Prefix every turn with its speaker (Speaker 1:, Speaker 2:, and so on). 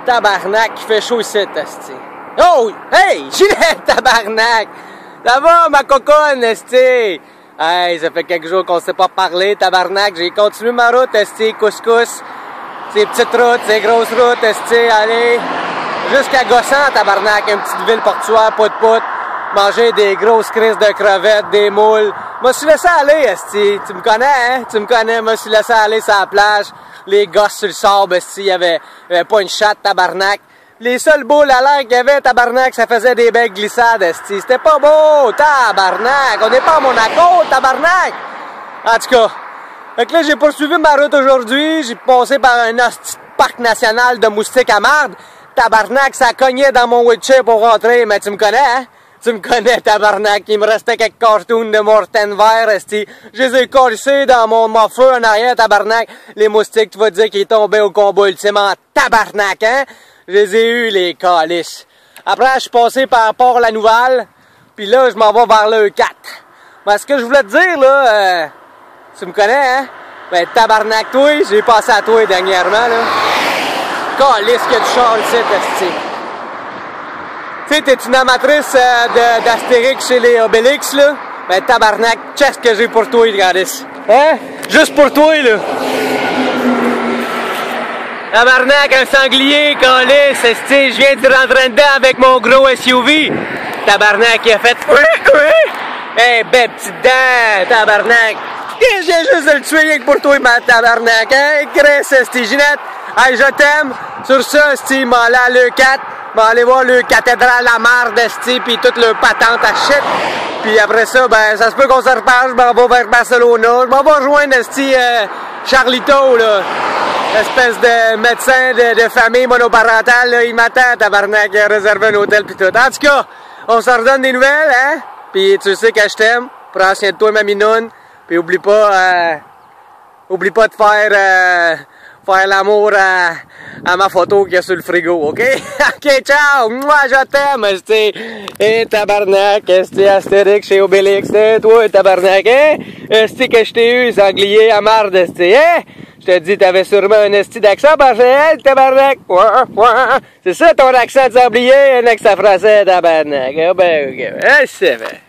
Speaker 1: Tabarnak, il fait chaud ici, esti. Oh! Hey! Ginette, tabarnak! Ça va, ma coconne, esti? Hey, ça fait quelques jours qu'on s'est pas parlé, tabarnak. J'ai continué ma route, esti, couscous. Ces petites routes, ces grosses routes, esti, allez. Jusqu'à Gossan, tabarnak, une petite ville portuaire, pout-pout. Manger des grosses crises de crevettes, des moules. Moi, je suis laissé aller, esti. Tu me connais, hein? Tu me connais, moi, je suis laissé aller sur la plage. Les gosses sur le sable, esti, il y avait pas une chatte, tabarnak. Les seuls boules à l'air qu'il y avait, tabarnak, ça faisait des belles glissades, esti. C'était pas beau, tabarnak. On n'est pas à Monaco, tabarnak. En tout cas, fait que là, j'ai poursuivi ma route aujourd'hui. J'ai passé par un parc national de moustiques à marde. Tabarnak, ça cognait dans mon wheelchair pour rentrer, mais tu me connais, hein? Tu me connais, tabarnak. Il me restait quelques cartoons de Morten vert, esti. Je les ai collissés dans mon muffler en arrière, tabarnak. Les moustiques, tu vas dire qu'ils tombaient au combat ultimement, tabarnak, hein? Je les ai eus, les calices. Après, je suis passé par Port-la-Nouvelle, puis là, je m'en vais vers le 4. Mais ce que je voulais te dire, là, tu me connais, hein? Ben, tabarnak, toi, j'ai passé à toi dernièrement, là. Calice qu'il y a du char ici, esti. Tu sais, t'es une amatrice d'Astérix chez les Obélix, là? Ben, tabarnak, check ce que j'ai pour toi, Gardis. Hein? Juste pour toi, là. Tabarnak, un sanglier, calice, esti, je viens de rentrer dedans avec mon gros SUV. Tabarnak, il a fait... Hey, belle petite dent, tabarnak. Je viens juste de le tuer rien que pour toi, ma tabarnak, hein? Grèce, esti, Ginette. Hey, je t'aime. Sur ça, esti, m'en allé à l'E4. M'en aller voir le cathédrale à marde, esti, pis toute le patente à shit. Puis après ça, ben, ça se peut qu'on se reparle, je m'en vais vers Barcelona. Je m'en vais rejoindre, esti, Charlito, là. Espèce de médecin de famille monoparentale, là. Il m'attend, tabarnak, il a réservé un hôtel pis tout. En tout cas, on se redonne des nouvelles, hein? Pis tu sais que je t'aime. Prends soin de toi, ma minoune. Pis oublie pas de faire l'amour à ma photo qu'il y a sur le frigo, ok? Ok, ciao! Moi, je t'aime, esti! Eh, tabarnak, esti, Astérix chez Obélix, eh, toi, tabarnak, hein? Esti que je t'ai eu, sanglier à marde, esti, hein? Je te dis, t'avais sûrement un esti d'accent parfait, tabarnak! C'est ça ton accent de sanglier, un accent français, tabarnak, ah ben, ok, c'est vrai.